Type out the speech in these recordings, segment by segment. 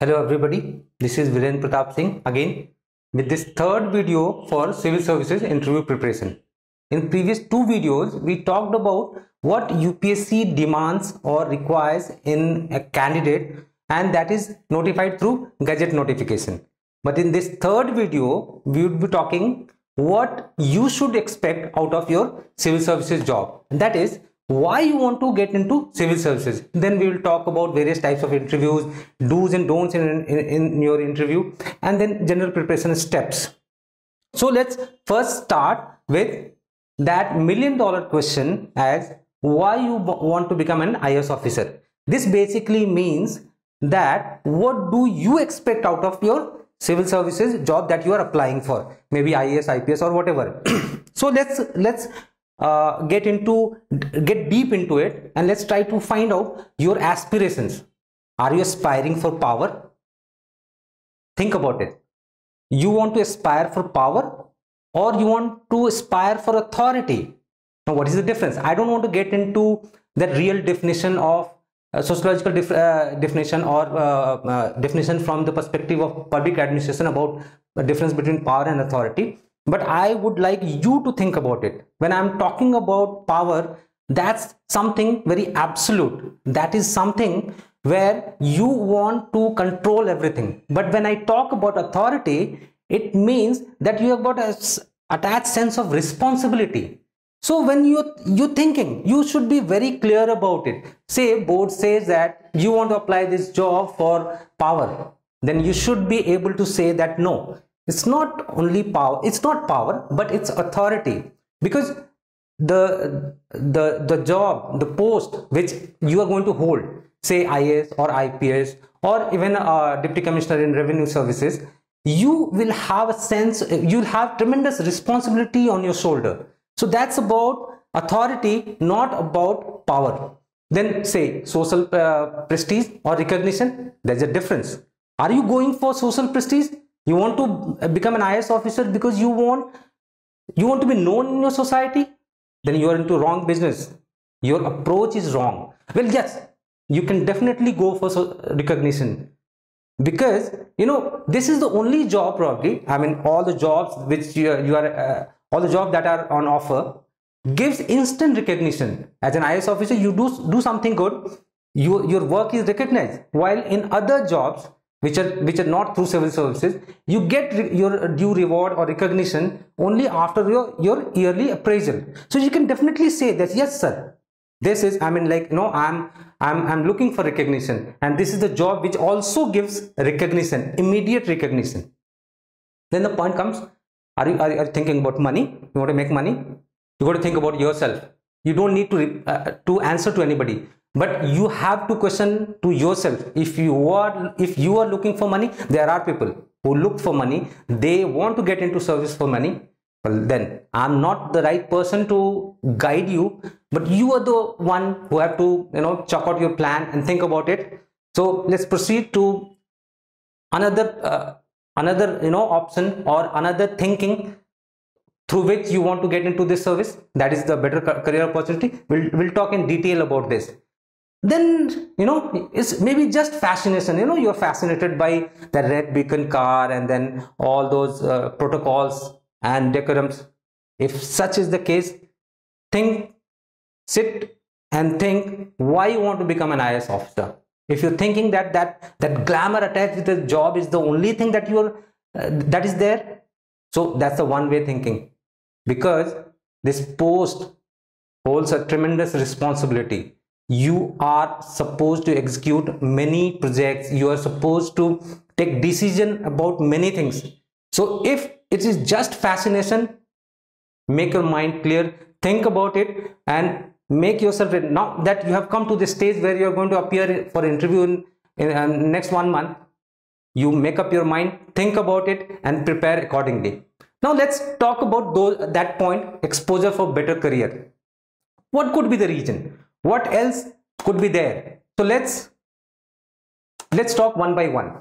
Hello everybody, this is Virendra Pratap Singh again with this third video for civil services interview preparation. In previous two videos, we talked about what UPSC demands or requires in a candidate, and that is notified through gazette notification. But in this third video, we would be talking what you should expect out of your civil services job. And that is why you want to get into civil services. Then we will talk about various types of interviews, do's and don'ts in your interview, and then general preparation steps. So let's first start with that $1 million question, as why you want to become an IAS officer. This basically means that what do you expect out of your civil services job that you are applying for, maybe IAS, IPS or whatever. So let's get deep into it, and let's try to find out your aspirations. Are you aspiring for power? Think about it. You want to aspire for power, or you want to aspire for authority? Now, what is the difference? I don't want to get into the real definition of sociological definition or definition from the perspective of public administration about the difference between power and authority. But I would like you to think about it. When I'm talking about power, that's something very absolute. That is something where you want to control everything. But when I talk about authority, it means that you have got a attached sense of responsibility. So when you're thinking, you should be very clear about it. Say board says that you want to apply this job for power, then you should be able to say that no, it's not only power, it's not power, but it's authority. Because the job, the post which you are going to hold, say IAS or IPS or even Deputy Commissioner in Revenue Services, you will have a sense, you'll have tremendous responsibility on your shoulder. So that's about authority, not about power. Then say social prestige or recognition, there's a difference. Are you going for social prestige? You want to become an IAS officer because you want to be known in your society? Then you are into wrong business. Your approach is wrong. Well, yes, you can definitely go for recognition, because this is the only job probably. I mean, all the jobs which all the jobs that are on offer gives instant recognition. As an IAS officer, you do something good, your work is recognized. While in other jobs which are not through civil services, you get your due reward or recognition only after your yearly appraisal. So you can definitely say that yes sir, this is, I mean, like, I'm looking for recognition, and this is the job which also gives recognition, immediate recognition. Then the point comes, are you thinking about money? You want to make money? You got to think about yourself. You don't need to answer to anybody, but you have to question to yourself. If you are looking for money, there are people who look for money. They want to get into service for money. Well, then I'm not the right person to guide you, but you are the one who have to check out your plan and think about it. So let's proceed to another option or another thinking through which you want to get into this service. That is the better career opportunity. We'll talk in detail about this. Then it's maybe just fascination. You're fascinated by the red beacon car and then all those protocols and decorums. If such is the case, sit and think why you want to become an IAS officer. If you're thinking that glamour attached with the job is the only thing that that is there, so that's the one-way thinking, because this post holds a tremendous responsibility. You are supposed to execute many projects. You are supposed to take decision about many things. So if it is just fascination, make your mind clear, think about it, and make yourself ready. Now that you have come to the stage where you are going to appear for interview in next 1 month, you make up your mind, think about it, and prepare accordingly. Now let's talk about that point, exposure for better career. What could be the reason? What else could be there? So let's talk one by one.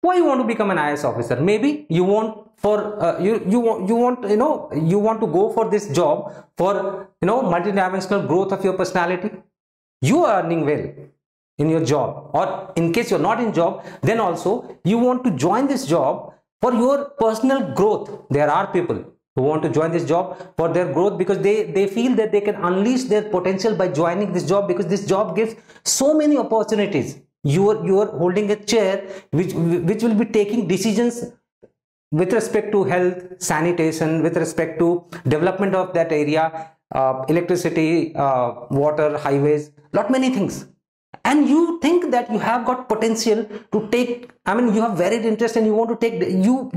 Why you want to become an IAS officer? Maybe you want for you want to go for this job for multidimensional growth of your personality. You are earning well. in your job, or in case you're not in job, then also you want to join this job for your personal growth. There are people who want to join this job for their growth because they feel that they can unleash their potential by joining this job, because this job gives so many opportunities. You are holding a chair which will be taking decisions with respect to health, sanitation, with respect to development of that area, electricity, water, highways, lot many things. And you think that you have got potential to take, I mean, you have varied interest and you want to take,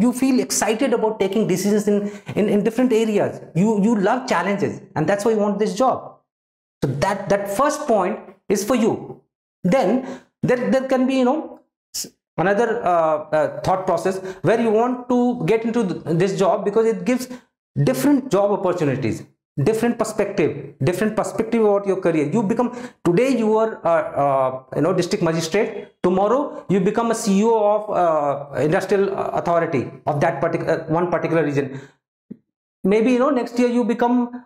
you feel excited about taking decisions in different areas. You love challenges, and that's why you want this job. So that first point is for you. Then there can be, another thought process where you want to get into this job because it gives different job opportunities, different perspective about your career. You become, today you are district magistrate, tomorrow you become a CEO of industrial authority of that one particular region. Maybe next year you become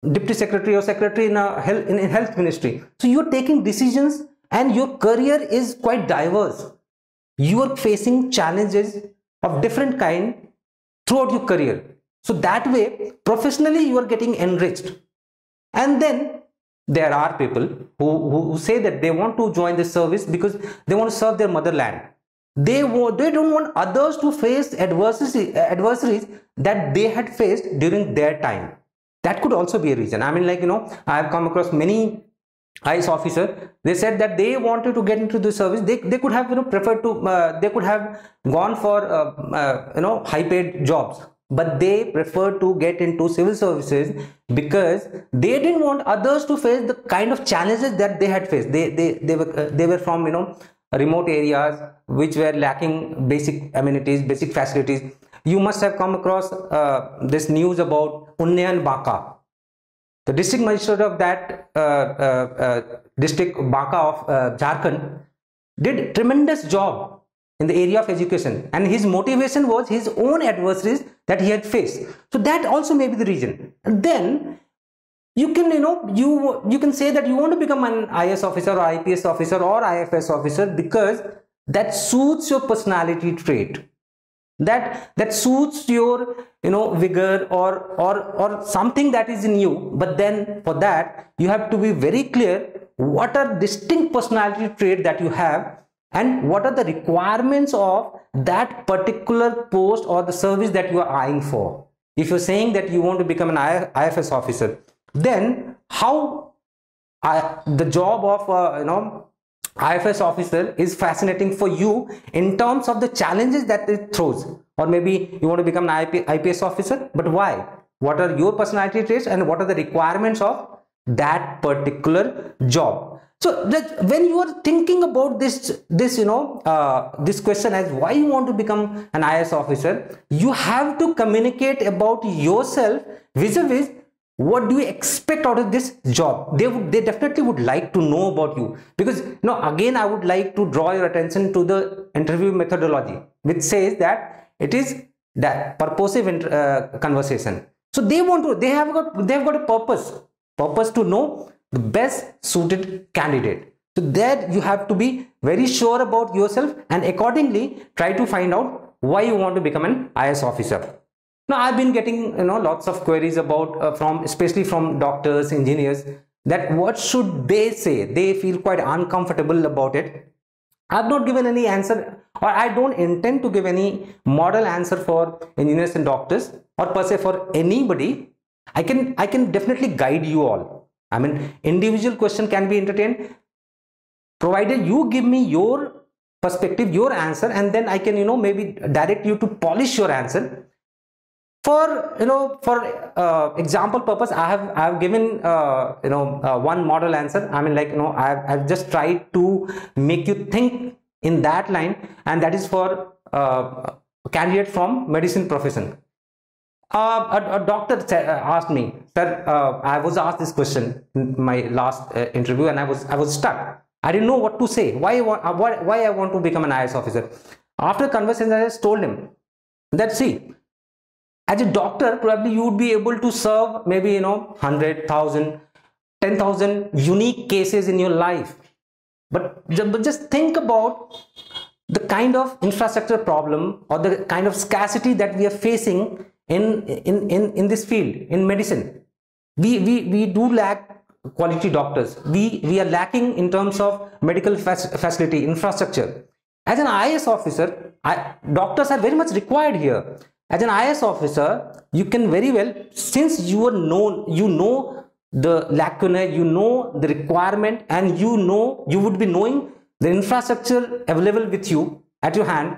deputy secretary or secretary in health ministry. So you're taking decisions and your career is quite diverse. You are facing challenges of different kind throughout your career. So that way, professionally, you are getting enriched. And then there are people who say that they want to join this service because they want to serve their motherland. They don't want others to face adversaries that they had faced during their time. That could also be a reason. I mean, I have come across many IAS officer. They said that they wanted to get into the service. They could have preferred to. They could have gone for high paid jobs, but they preferred to get into civil services because they didn't want others to face the kind of challenges that they had faced. They were from remote areas which were lacking basic amenities, basic facilities. You must have come across this news about Unnayan Baka. The district magistrate of that district, Baka of Jharkhand, did tremendous job in the area of education, and his motivation was his own adversaries that he had faced. So that also may be the reason. And then you can you can say that you want to become an IAS officer or IPS officer or IFS officer because that suits your personality trait, that suits your vigor or something that is in you. But then for that you have to be very clear what are distinct personality trait that you have and what are the requirements of that particular post or the service that you are eyeing for. If you're saying that you want to become an IFS officer, then how the job of IFS officer is fascinating for you in terms of the challenges that it throws. Or maybe you want to become an IPS officer, but why? What are your personality traits and what are the requirements of that particular job? So that when you are thinking about this question as why you want to become an IAS officer, you have to communicate about yourself vis-a-vis what do you expect out of this job. They definitely would like to know about you, because again I would like to draw your attention to the interview methodology, which says that it is that purposive conversation. So they have got a purpose to know the best suited candidate. So that you have to be very sure about yourself and accordingly try to find out why you want to become an IAS officer. Now I've been getting lots of queries about especially from doctors, engineers, that what should they say. They feel quite uncomfortable about it. I've not given any answer, or I don't intend to give any model answer for engineers and doctors, or per se for anybody. I can definitely guide you all. I mean, individual question can be entertained, provided you give me your perspective, your answer, and then I can maybe direct you to polish your answer. For example purpose, I have given one model answer. I mean, I've just tried to make you think in that line, and that is for candidate from medicine profession. A doctor asked me, sir, I was asked this question in my last interview, and I was stuck. I didn't know what to say. Why I want to become an IAS officer? After conversation, I just told him that, see, as a doctor, probably you would be able to serve maybe 100,000, 10,000 unique cases in your life. but just think about the kind of infrastructure problem or the kind of scarcity that we are facing in this field, in medicine. We do lack quality doctors. We are lacking in terms of medical facility, infrastructure. As an IAS officer, doctors are very much required here. As an IAS officer, you can very well, since you are known, you know the lacuna, you know the requirement, and you would be knowing the infrastructure available with you at your hand.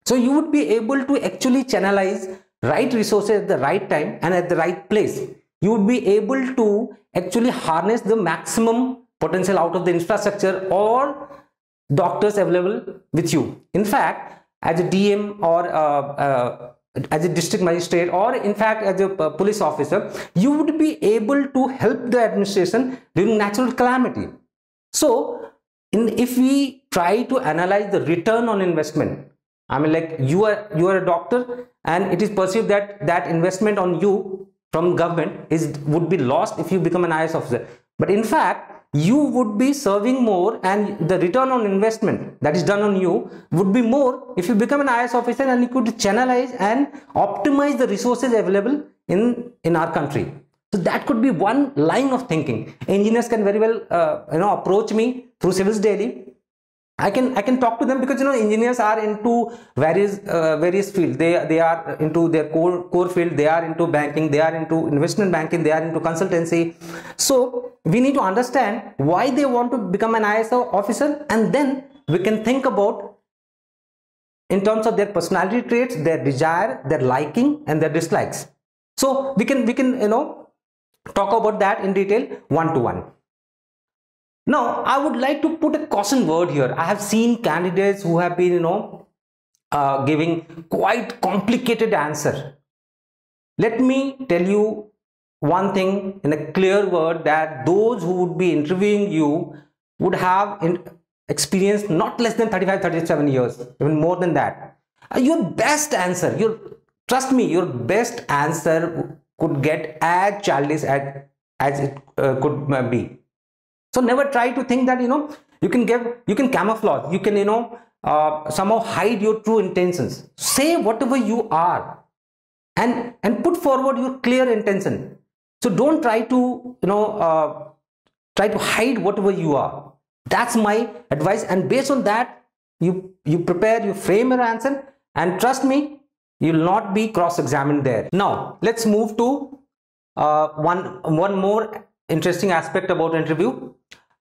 So you would be able to actually channelize right resources at the right time and at the right place. You would be able to actually harness the maximum potential out of the infrastructure or doctors available with you. In fact, as a DM or as a district magistrate, or in fact as a police officer, you would be able to help the administration during natural calamity. So if we try to analyze the return on investment, I mean, like you are a doctor and it is perceived that investment on you from government would be lost if you become an IAS officer, but in fact you would be serving more, and the return on investment that is done on you would be more if you become an IAS officer and you could channelize and optimize the resources available in our country. So that could be one line of thinking. Engineers can very well approach me through Civils Daily. I can talk to them because engineers are into various fields. They are into their core field. They are into banking. They are into investment banking. They are into consultancy. So we need to understand why they want to become an IAS officer, and then we can think about in terms of their personality traits, their desire, their liking, and their dislikes. So we can talk about that in detail one-to-one. Now, I would like to put a caution word here. I have seen candidates who have been, giving quite complicated answer. Let me tell you one thing in a clear word, that those who would be interviewing you would have experienced not less than 35-37 years, even more than that. Your best answer, trust me, your best answer could get as childish as it could be. So never try to think that you can camouflage, you can somehow hide your true intentions. Say whatever you are and put forward your clear intention. So don't try to hide whatever you are. That's my advice, and based on that you prepare, you frame your answer, and trust me, you will not be cross-examined there. Now let's move to one more interesting aspect about interview.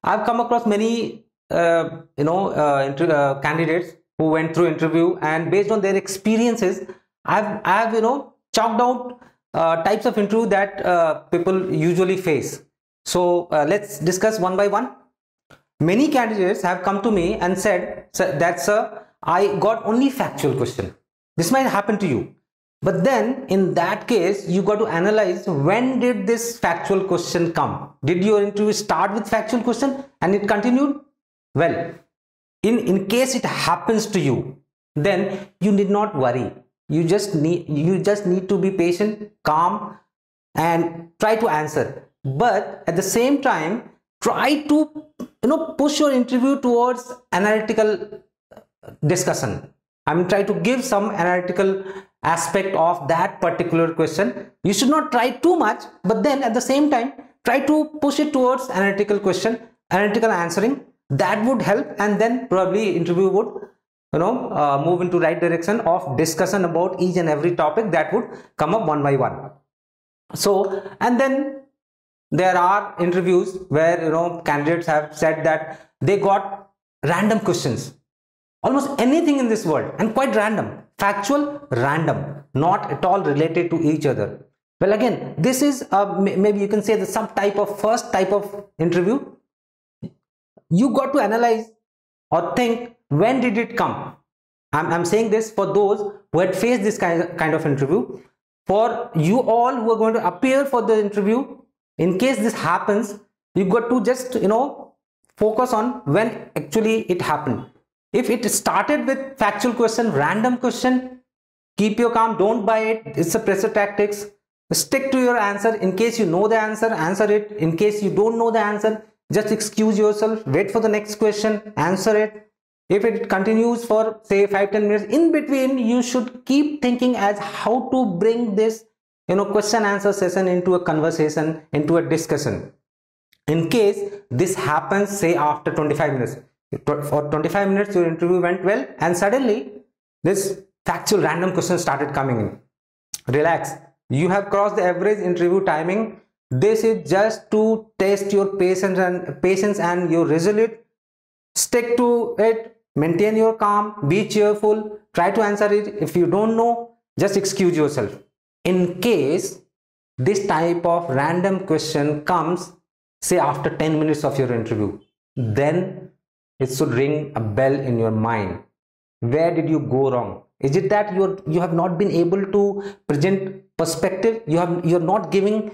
I've come across many candidates who went through interview, and based on their experiences, I've chalked out types of interview that people usually face. So let's discuss one by one. Many candidates have come to me and said that, sir, I got only factual question. This might happen to you. But then in that case, you got to analyze, when did this factual question come? Did your interview start with factual question and it continued? Well, in case it happens to you, then you need not worry. You just need to be patient, calm, and try to answer. But at the same time, try to push your interview towards analytical discussion. I mean, try to give some analytical aspect of that particular question. You should not try too much, but then at the same time try to push it towards analytical question, analytical answering. That would help, and then probably interview would move into right direction of discussion about each and every topic that would come up one by one. So, and then there are interviews where candidates have said that they got random questions, almost anything in this world, and quite random, factual, random, not at all related to each other. Well, again, this is maybe you can say the first type of interview. You got to analyze or think, when did it come? I'm saying this for those who had faced this kind of interview. For you all who are going to appear for the interview, in case this happens, you got to just focus on when actually it happened. If it started with factual question, random question, keep your calm, don't buy it. It's a pressure tactics. Stick to your answer. In case you know the answer, answer it. In case you don't know the answer, just excuse yourself, wait for the next question, answer it. If it continues for say 5-10 minutes, in between you should keep thinking as how to bring this question answer session into a conversation, into a discussion. In case this happens say after 25 minutes, for 25 minutes your interview went well and suddenly this factual random question started coming in. Relax, you have crossed the average interview timing. This is just to test your patience and your resolute. Stick to it, maintain your calm, be cheerful, try to answer it. If you don't know, just excuse yourself. In case this type of random question comes say after 10 minutes of your interview, then it should ring a bell in your mind. Where did you go wrong? Is it that you have not been able to present perspective? You're not giving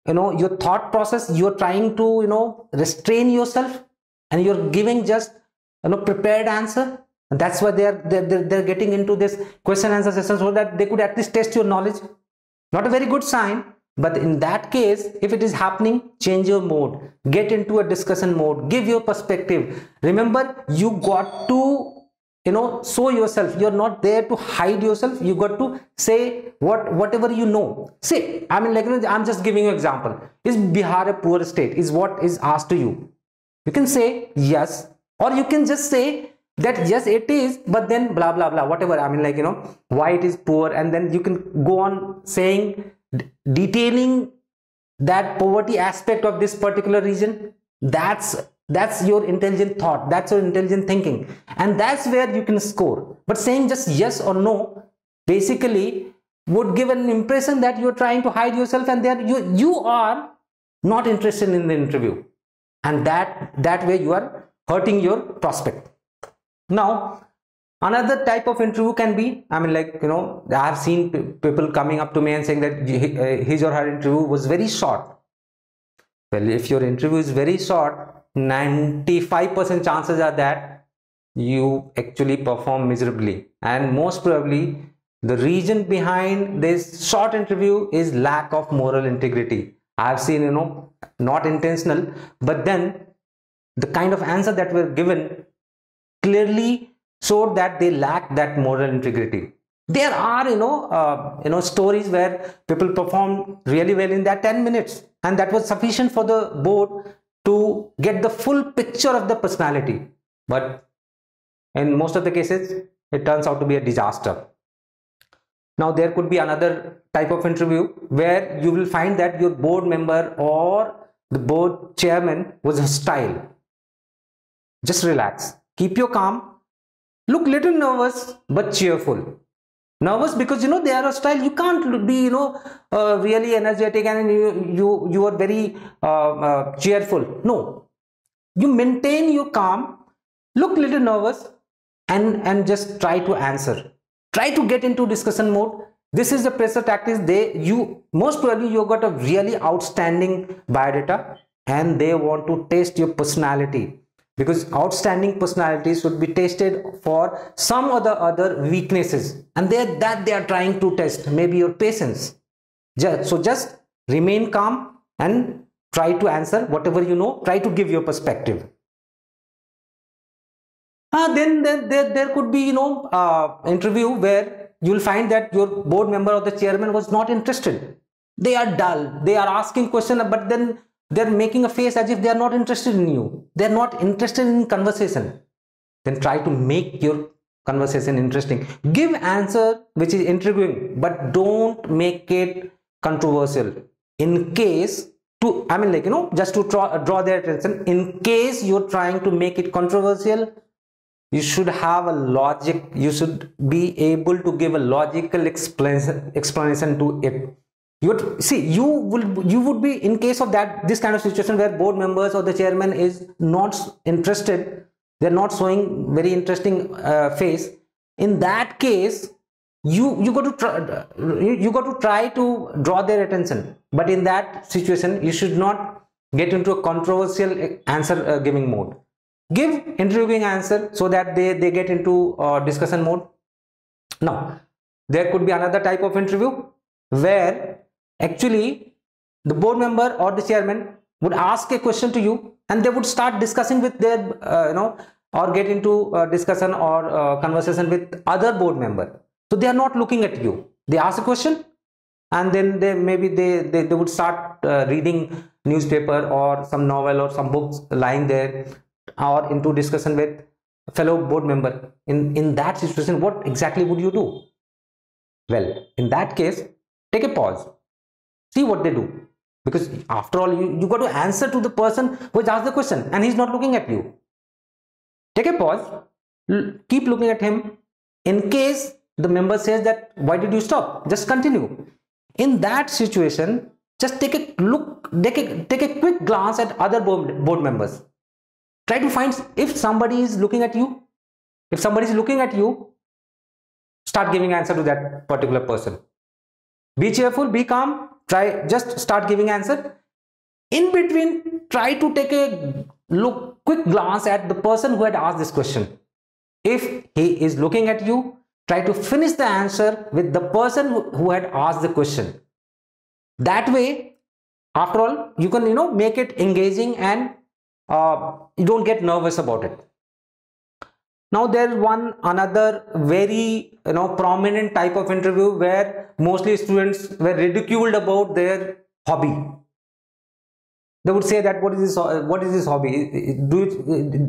your thought process. You're trying to restrain yourself, and you're giving just prepared answer. And that's why they're getting into this question answer session, so that they could at least test your knowledge. Not a very good sign. But in that case, if it is happening, change your mode, get into a discussion mode, give your perspective. Remember, you got to show yourself. You're not there to hide yourself. You got to say whatever you know. Say, I mean, I'm just giving you an example. Is Bihar a poor state? Is what is asked to you. You can say yes, or you can just say that yes it is, but then blah blah blah, whatever. I mean, why it is poor, and then you can go on saying, detailing that poverty aspect of this particular region. That's your intelligent thought, that's your intelligent thinking, and that's where you can score. But saying just yes or no basically would give an impression that you're trying to hide yourself, and that you are not interested in the interview, and that way you are hurting your prospect. Now another type of interview can be, I mean, I have seen people coming up to me and saying that his or her interview was very short. Well, if your interview is very short, 95% chances are that you actually perform miserably, and most probably the reason behind this short interview is lack of moral integrity. I have seen, not intentional, but then the kind of answer that were given clearly showed that they lack that moral integrity. There are stories where people performed really well in that 10 minutes, and that was sufficient for the board to get the full picture of the personality. But in most of the cases, it turns out to be a disaster. Now there could be another type of interview where you will find that your board member or the board chairman was hostile. Just relax, keep your calm, look little nervous but cheerful. Nervous because they are hostile. You can't be really energetic and you are very cheerful. No, you maintain your calm, look little nervous, and just try to answer. Try to get into discussion mode. This is the pressure tactics. Most probably you got a really outstanding biodata, and they want to test your personality, because outstanding personalities should be tested for some other weaknesses, and they are trying to test maybe your patience. So just remain calm and try to answer whatever you know. Try to give your perspective. Then there could be interview where you will find that your board member or the chairman was not interested. They are dull. They are asking questions, but then they're making a face as if they are not interested in you. They're not interested in conversation. Then try to make your conversation interesting. Give answer which is intriguing, but don't make it controversial. In case just to draw their attention, in case you're trying to make it controversial, you should have a logic. You should be able to give a logical explanation to it. You would be, in case of this kind of situation where board members or the chairman is not interested, they're not showing very interesting face. In that case, you got to try to draw their attention. But in that situation, you should not get into a controversial answer giving mode. Give intriguing answer so that they get into discussion mode. Now there could be another type of interview where actually the board member or the chairman would ask a question to you, and they would start discussing with their or get into discussion or conversation with other board member. So they are not looking at you. They ask a question, and then they would start reading newspaper or some novel or some books lying there, or into discussion with fellow board member. In that situation, what exactly would you do? Well, in that case, take a pause, see what they do, because after all, you got to answer to the person who has asked the question and he's not looking at you. Take a pause, keep looking at him. In case the member says that, why did you stop? Just continue. In that situation, just take a look, take a quick glance at other board members. Try to find if somebody is looking at you. If somebody is looking at you, start giving answer to that particular person. Be cheerful, be calm, just start giving answer. In between, try to take a quick glance at the person who had asked this question. If he is looking at you, try to finish the answer with the person who had asked the question. That way, after all, you can make it engaging, and you don't get nervous about it. Now there is another very prominent type of interview where mostly students were ridiculed about their hobby. They would say that, what is this hobby?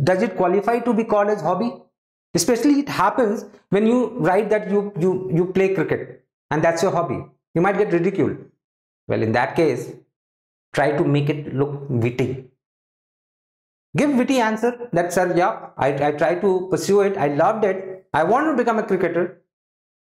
Does it qualify to be called as hobby? Especially it happens when you write that you play cricket and that's your hobby. You might get ridiculed. Well, in that case, try to make it look witty. Give witty answer that, sir, yeah, I tried to pursue it. I loved it. I want to become a cricketer.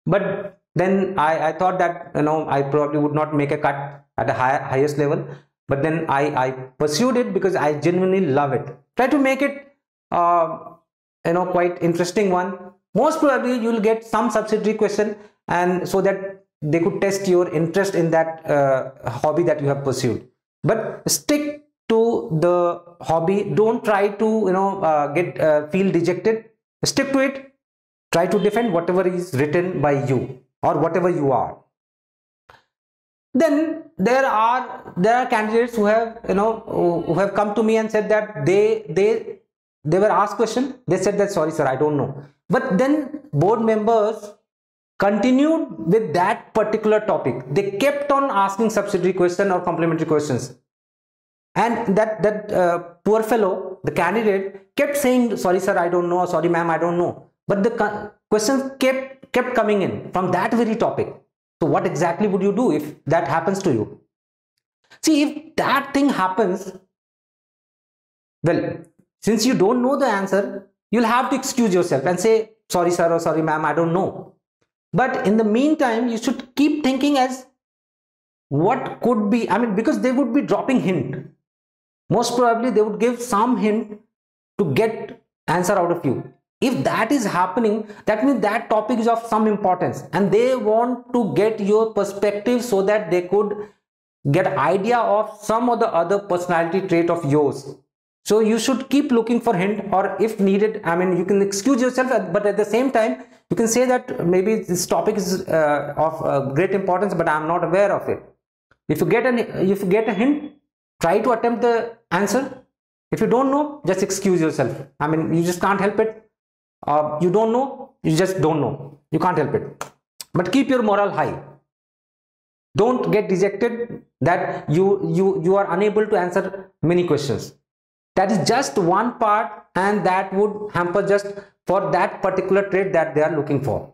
But then I thought that, I probably would not make a cut at the highest level. But then I pursued it because I genuinely love it. Try to make it, quite interesting one. Most probably you will get some subsidiary question, and so that they could test your interest in that hobby that you have pursued. But stick to the hobby. Don't try to feel dejected. Stick to it. Try to defend whatever is written by you or whatever you are. Then there are candidates who have who have come to me and said that they were asked question. They said that, sorry sir, I don't know. But then board members continued with that particular topic. They kept on asking subsidiary question or complementary questions. And that poor fellow, the candidate, kept saying, sorry sir, I don't know, or sorry ma'am, I don't know. But the questions kept coming in from that very topic. So what exactly would you do if that happens to you? See, if that thing happens, well, since you don't know the answer, you'll have to excuse yourself and say, sorry sir or sorry ma'am, I don't know. But in the meantime, you should keep thinking as what could be, because they would be dropping hint. Most probably they would give some hint to get answer out of you. If that is happening, that means that topic is of some importance and they want to get your perspective so that they could get idea of some of the other personality trait of yours. So you should keep looking for hint, or if needed, you can excuse yourself, but at the same time, you can say that maybe this topic is of great importance, but I am not aware of it. If you get a hint, try to attempt the answer. If you don't know, just excuse yourself. You just can't help it. You don't know, you just don't know. You can't help it. But keep your morale high. Don't get dejected that you are unable to answer many questions. That is just one part, and that would hamper just for that particular trait that they are looking for.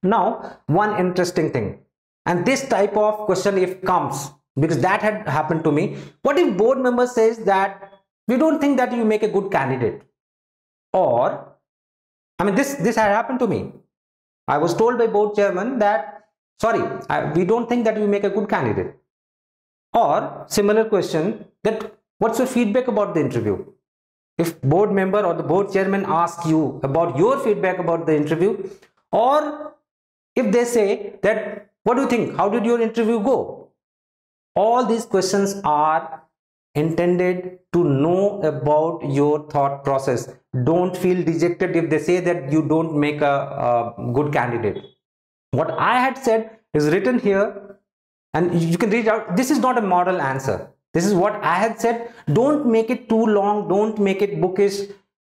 Now, one interesting thing, and this type of question if comes, because that had happened to me. What if board member says that we don't think that you make a good candidate? Or, this had happened to me. I was told by board chairman that, sorry, we don't think that you make a good candidate. Or similar question, that what's your feedback about the interview? If board member or the board chairman asks you about your feedback about the interview, or if they say that, what do you think? How did your interview go? All these questions are intended to know about your thought process. Don't feel dejected if they say that you don't make a good candidate. What I had said is written here, and you can read out. This is not a model answer. This is what I had said. Don't make it too long. Don't make it bookish.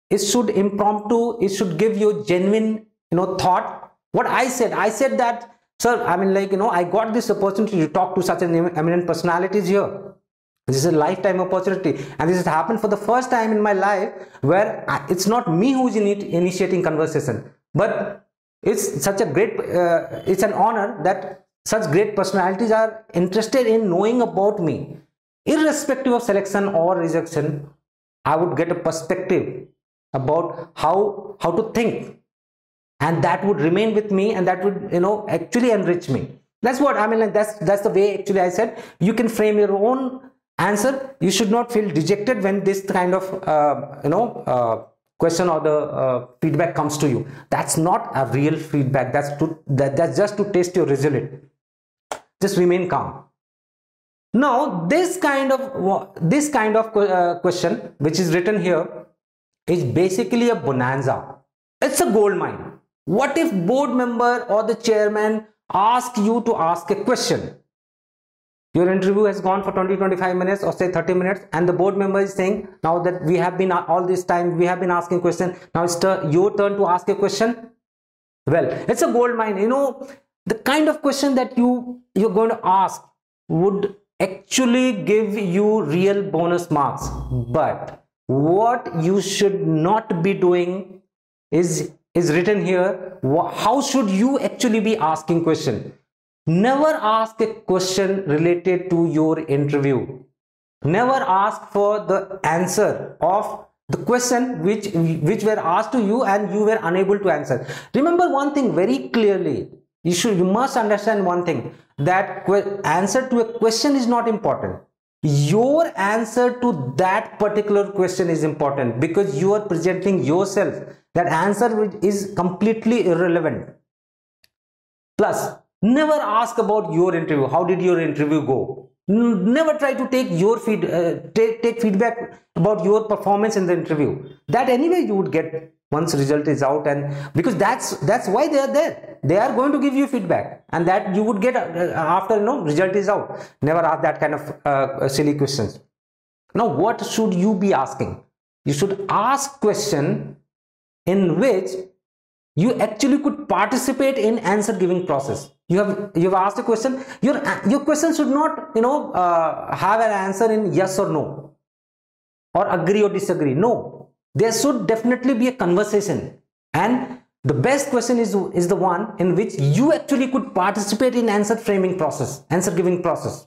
It should impromptu. It should give you genuine, thought. What I said that, sir, I mean, like, I got this opportunity to talk to such an eminent personalities here. This is a lifetime opportunity, and this has happened for the first time in my life, where it's not me who's initiating conversation, but it's such a great, it's an honor that such great personalities are interested in knowing about me. Irrespective of selection or rejection, I would get a perspective about how to think, and that would remain with me, and that would, actually enrich me. That's what I mean. Like, that's the way actually I said you can frame your own answer. You should not feel dejected when this kind of question or the feedback comes to you. That's not a real feedback. That's just to test your resilience. Just remain calm. Now this kind of question which is written here is basically a bonanza. It's a gold mine. What if board member or the chairman ask you to ask a question? Your interview has gone for 20-25 minutes or say 30 minutes, and the board member is saying, now that we have been all this time, we have been asking questions, now it's your turn to ask a question. Well, it's a gold mine. The kind of question that you're going to ask would actually give you real bonus marks. But what you should not be doing is written here. How should you actually be asking question? Never ask a question related to your interview. Never ask for the answer of the question which were asked to you and you were unable to answer. Remember one thing very clearly. You must understand one thing, that answer to a question is not important. Your answer to that particular question is important, because you are presenting yourself. That answer is completely irrelevant. Plus, never ask about your interview. How did your interview go? Never try to take your take feedback about your performance in the interview. That anyway you would get once result is out, and because that's why they are there. They are going to give you feedback, and that you would get after result is out. Never ask that kind of silly questions. Now, what should you be asking? You should ask question in which you actually could participate in answer giving process. You have asked a question. Your question should not have an answer in yes or no, or agree or disagree. No, there should definitely be a conversation, and the best question is the one in which you actually could participate in answer framing process, answer giving process.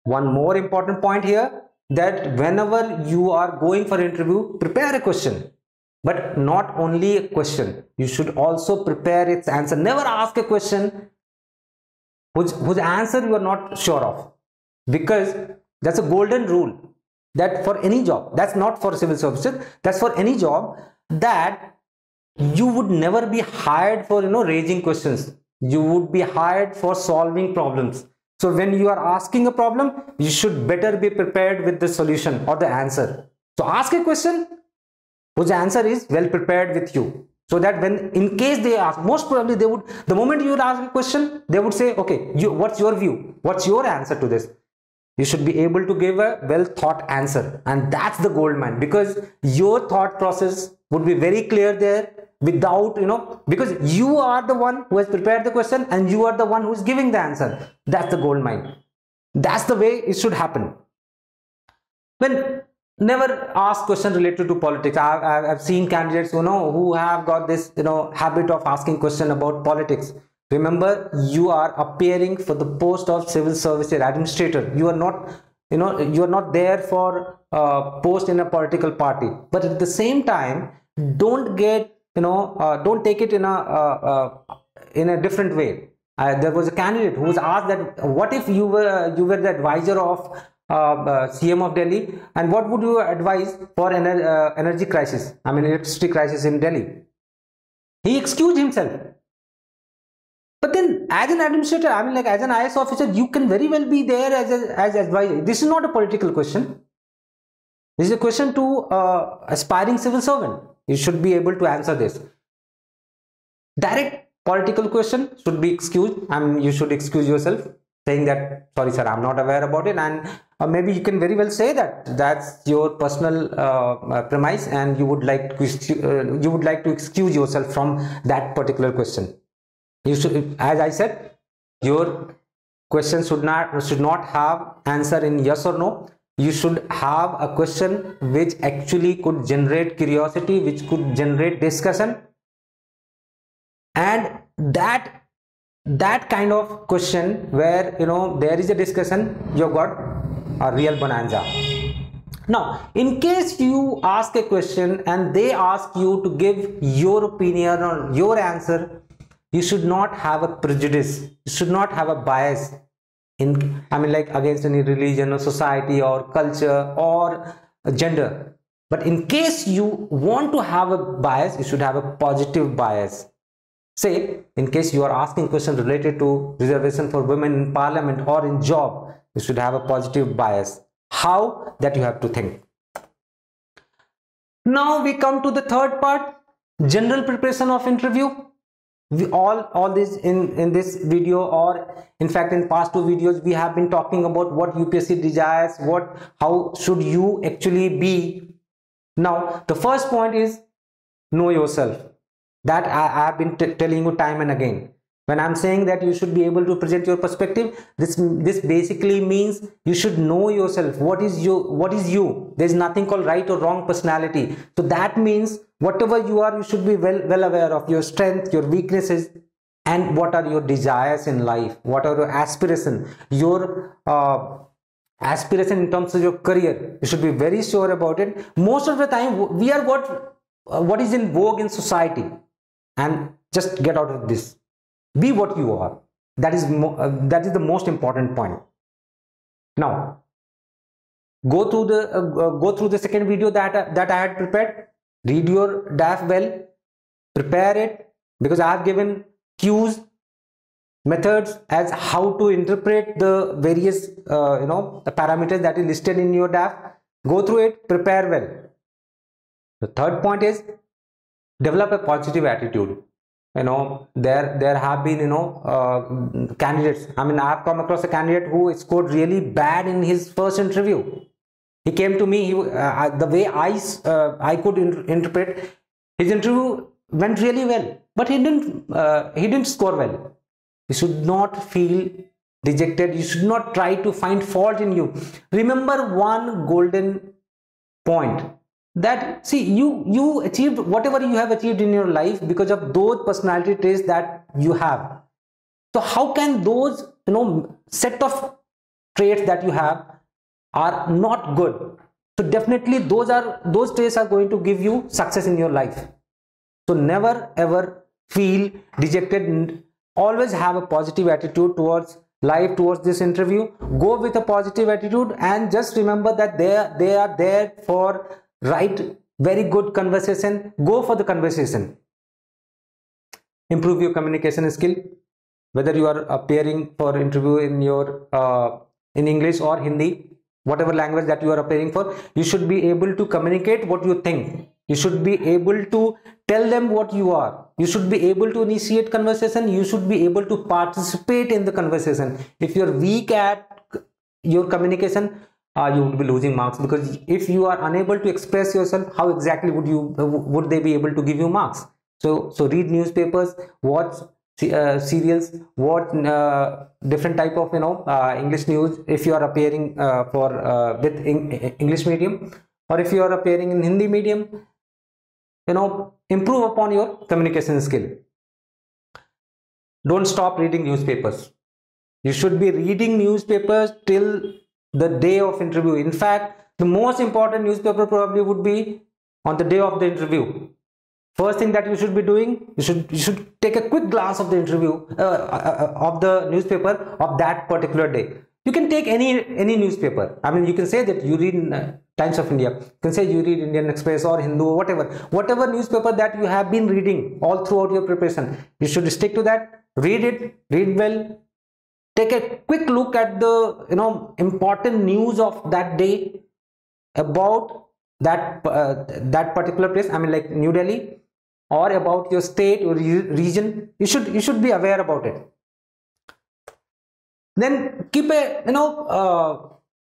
One more important point here, that whenever you are going for interview, prepare a question. But not only a question, you should also prepare its answer. Never ask a question whose answer you are not sure of, because that's a golden rule, that for any job, that's not for civil services, that's for any job, that you would never be hired for raising questions. You would be hired for solving problems. So when you are asking a problem, you should better be prepared with the solution or the answer. So ask a question whose answer is well prepared with you, so that when in case they ask, most probably they would, the moment you would ask a question, they would say, okay, what's your view, what's your answer to this? You should be able to give a well thought answer, and that's the gold mine, because your thought process would be very clear there, without because you are the one who has prepared the question and you are the one who is giving the answer. That's the gold mine. That's the way it should happen. When never ask question related to politics. I've seen candidates who have got this habit of asking question about politics. Remember, you are appearing for the post of civil service administrator. You are not you are not there for post in a political party. But at the same time, don't get don't take it in a different way. There was a candidate who was asked that what if you were the advisor of CM of Delhi, and what would you advise for energy crisis, I mean electricity crisis in Delhi? He excused himself. But then as an administrator, I mean like as an IAS officer, you can very well be there as advisor. This is not a political question. This is a question to aspiring civil servant. You should be able to answer this. Direct political question should be excused. I mean, you should excuse yourself. saying that sorry sir, I'm not aware about it, and maybe you can very well say that that's your personal premise, and you would like to excuse yourself from that particular question. You should, as I said, your question should not have answer in yes or no. You should have a question which actually could generate curiosity, which could generate discussion, and that kind of question where there is a discussion, you got a real bonanza. Now, in case you ask a question and they ask you to give your opinion or your answer, you should not have a prejudice, you should not have a bias against any religion or society or culture or gender. But in case you want to have a bias, you should have a positive bias. Say, in case you are asking questions related to reservation for women in parliament or in job, you should have a positive bias. How? That you have to think. Now we come to the third part, general preparation of interview. We all this in this video, or in fact in past 2 videos, we have been talking about what UPSC desires, how should you actually be. Now the first point is know yourself. That I have been telling you time and again. When I'm saying that you should be able to present your perspective, this basically means you should know yourself. What is you? There's nothing called right or wrong personality. So that means whatever you are, you should be well aware of your strengths, your weaknesses, and what are your desires in life. What are your aspirations? Your aspiration in terms of your career. You should be very sure about it. Most of the time, we are what is in vogue in society, and just get out of this. Be what you are. That is the most important point. Now, go through the second video that I had prepared. Read your DAF well, prepare it, because I have given cues, methods as how to interpret the various the parameters that is listed in your DAF. Go through it, prepare well. The third point is develop a positive attitude. There have been candidates. I have come across a candidate who scored really bad in his first interview. He came to me. The way I could interpret, his interview went really well, but he didn't score well. You should not feel dejected. You should not try to find fault in you. Remember one golden point, that see, you achieved whatever you have achieved in your life because of those personality traits that you have. So how can those set of traits that you have are not good? So definitely those traits are going to give you success in your life. So never ever feel dejected. Always have a positive attitude towards life, towards this interview. Go with a positive attitude, and just remember that they are there for very good conversation. Go for the conversation. Improve your communication skill. Whether you are appearing for interview in English or Hindi, whatever language that you are appearing for, you should be able to communicate what you think. You should be able to tell them what you are. You should be able to initiate conversation. You should be able to participate in the conversation. If you're weak at your communication, you would be losing marks, because if you are unable to express yourself, how exactly would they be able to give you marks? So read newspapers, watch serials, watch different type of English news if you are appearing with English medium, or if you are appearing in Hindi medium. Improve upon your communication skill. Don't stop reading newspapers. You should be reading newspapers till the day of interview. In fact, the most important newspaper probably would be on the day of the interview. First thing that you should be doing, you should take a quick glance of the interview of the newspaper of that particular day. You can take any newspaper. You can say that you read Times of India. You can say you read Indian Express or Hindu, whatever newspaper that you have been reading all throughout your preparation. You should stick to that. Read it. Read well. Take a quick look at the important news of that day about that particular place. Like New Delhi, or about your state or region. You should be aware about it. Then keep a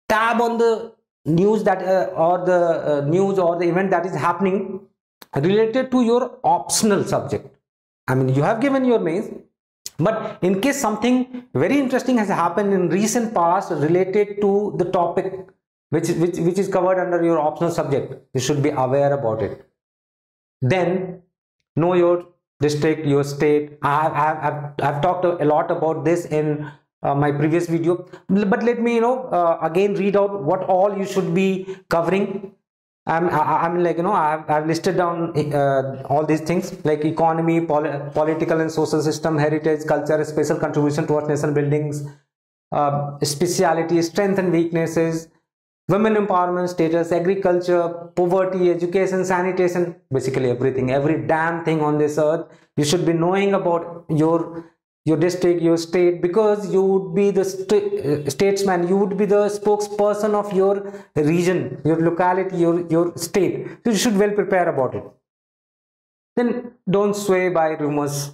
tab on the news that or the news or the event that is happening related to your optional subject. I mean, you have given your mains, but in case something very interesting has happened in recent past related to the topic which is covered under your optional subject, you should be aware about it. Then know your district, your state. I've talked a lot about this in my previous video, but let me again read out what all you should be covering. I'm like I've listed down all these things like economy, political and social system, heritage, culture, special contribution towards nation buildings, speciality, strength and weaknesses, women empowerment status, agriculture, poverty, education, sanitation, basically everything, every damn thing on this earth you should be knowing about your district, your state, because you would be the statesman, you would be the spokesperson of your region, your locality, your state. So you should well prepare about it. Then don't sway by rumors.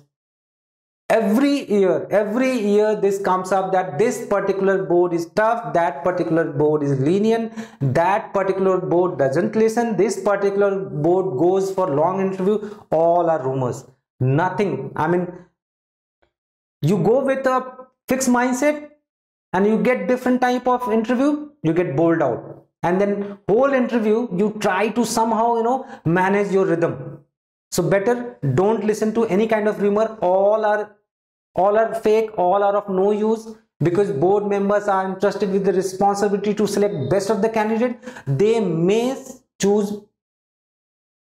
Every year this comes up that this particular board is tough, that particular board is lenient, that particular board doesn't listen, this particular board goes for long interview. All are rumors, nothing. I mean, you go with a fixed mindset and you get different type of interview, you get bowled out, and then whole interview you try to somehow manage your rhythm. So better don't listen to any kind of rumor. All are fake, all are of no use, because board members are entrusted with the responsibility to select best of the candidate. They may choose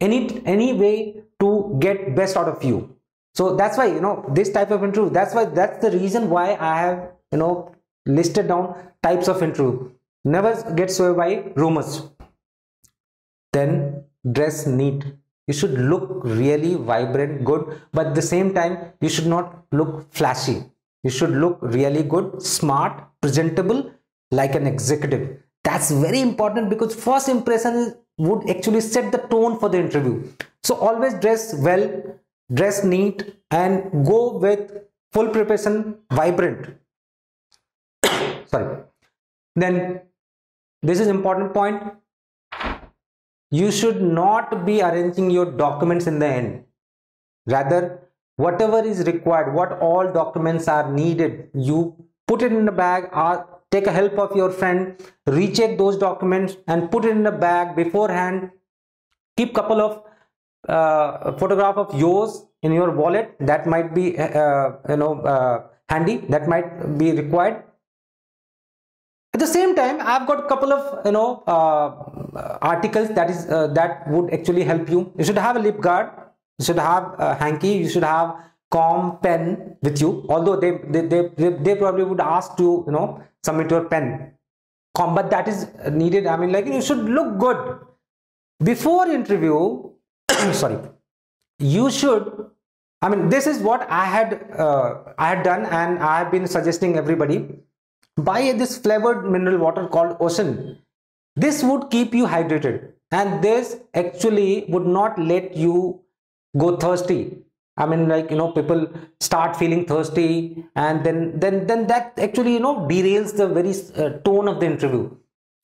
any way to get best out of you. So that's why this type of interview, that's the reason why I have listed down types of interview. Never get swayed by rumors. Then dress neat. You should look really vibrant, good, but at the same time you should not look flashy. You should look really good, smart, presentable, like an executive. That's very important, because first impression would actually set the tone for the interview. So always dress well, dress neat, and go with full preparation, vibrant. Sorry. Then this is important point. You should not be arranging your documents in the end. Rather, whatever is required, what all documents are needed, you put it in the bag, or take a help of your friend, recheck those documents and put it in the bag beforehand. Keep couple of photograph of yours in your wallet. That might be handy, that might be required. At the same time, I've got a couple of articles that would actually help you. You should have a lip guard, you should have a hanky, you should have comb, pen with you. Although they probably would ask to submit your pen, comb, but that is needed. I mean, like, you should look good before interview. Sorry, you should. I mean, this is what I had done, and I have been suggesting everybody. Buy this flavored mineral water called Ocean. This would keep you hydrated, and this actually would not let you go thirsty. I mean, like, people start feeling thirsty, and then that actually derails the very tone of the interview.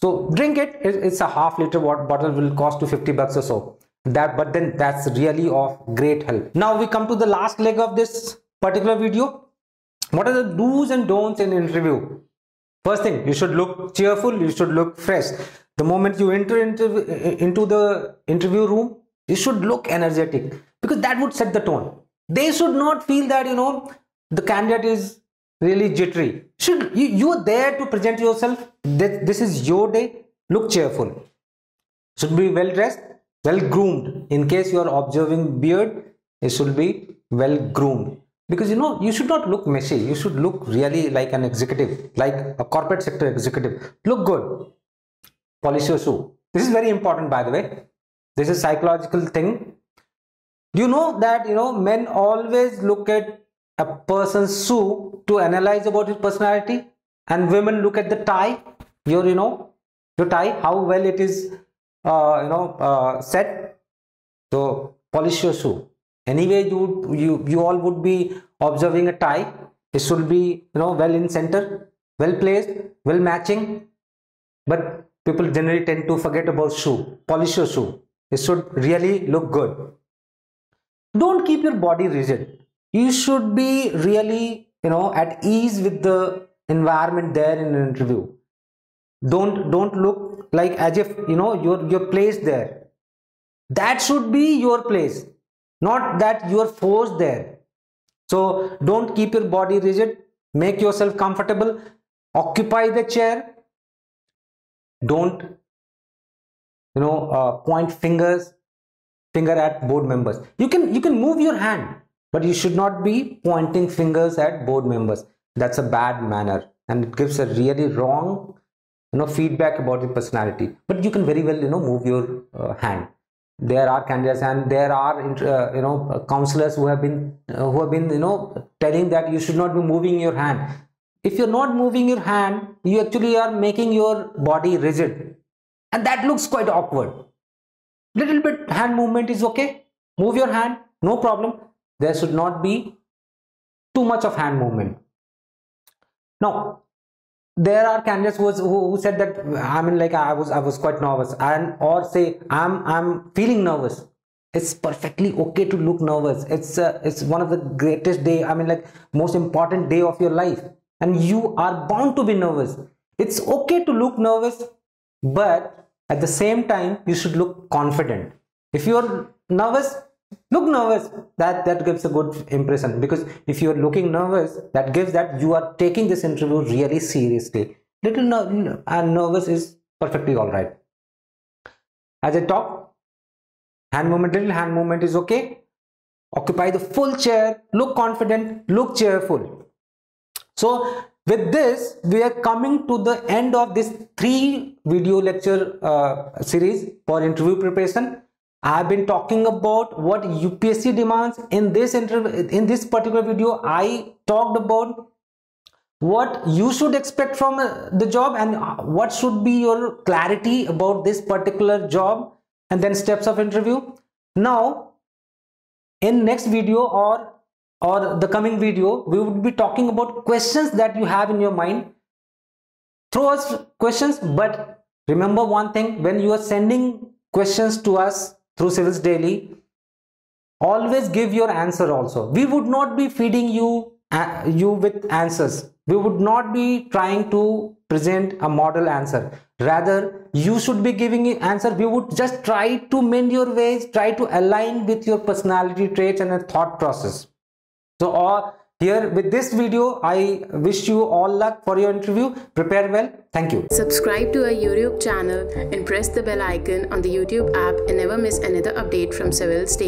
So drink it. It's a half-liter water bottle, will cost you 50 bucks or so. But then that's really of great help. Now we come to the last leg of this particular video. What are the do's and don'ts in interview? First thing, you should look cheerful, you should look fresh. The moment you enter into the interview room, you should look energetic, because that would set the tone. They should not feel that the candidate is really jittery. You are there to present yourself. This is your day. Look cheerful. Should be well dressed, well groomed. In case you are observing beard, it should be well groomed. Because you should not look messy. You should look really like an executive, like a corporate sector executive. Look good. Polish your shoe. This is very important, by the way. This is a psychological thing. Do you know that men always look at a person's shoe to analyze about his personality, and women look at the tie. Your tie, how well it is set. So polish your shoe. Anyway, you all would be observing a tie. It should be well in center. well placed, well matching, but people generally tend to forget about shoe. Polish your shoe. It should really look good. Don't keep your body rigid. You should be really, at ease with the environment there in an interview. Don't look like as if you're placed there. That should be your place, not that you are forced there. So don't keep your body rigid. Make yourself comfortable. Occupy the chair. Don't point finger at board members. You can move your hand, but you should not be pointing fingers at board members. That's a bad manner, and it gives a really wrong feedback about your personality. But you can very well move your hand. There are candidates and there are counselors who have been telling that you should not be moving your hand. If you're not moving your hand, you actually are making your body rigid, and that looks quite awkward. Little bit hand movement is okay. Move your hand, no problem. There should not be too much of hand movement. Now, there are candidates who said that I was quite nervous, and or say I'm feeling nervous. It's perfectly okay to look nervous. It's one of the greatest day, most important day of your life, and you are bound to be nervous. It's okay to look nervous, but at the same time you should look confident. If you're nervous, look nervous. That gives a good impression, because if you're looking nervous, that gives that you are taking this interview really seriously. Little nervous is perfectly all right. As I talk, little hand movement is okay. Occupy the full chair. Look confident. Look cheerful. So with this, we are coming to the end of this 3 video lecture series for interview preparation. I have been talking about what UPSC demands. In this particular video, I talked about what you should expect from the job and what should be your clarity about this particular job, and then steps of interview. Now, in next video or the coming video, we would be talking about questions that you have in your mind. Throw us questions, but remember one thing: when you are sending questions to us through Civils Daily, always give your answer also. We would not be feeding you with answers. We would not be trying to present a model answer. Rather, you should be giving an answer. We would just try to mend your ways, try to align with your personality traits and a thought process. So here with this video, I wish you all luck for your interview. Prepare well. Thank you. Subscribe to our YouTube channel and press the bell icon on the YouTube app and never miss another update from Civils Daily.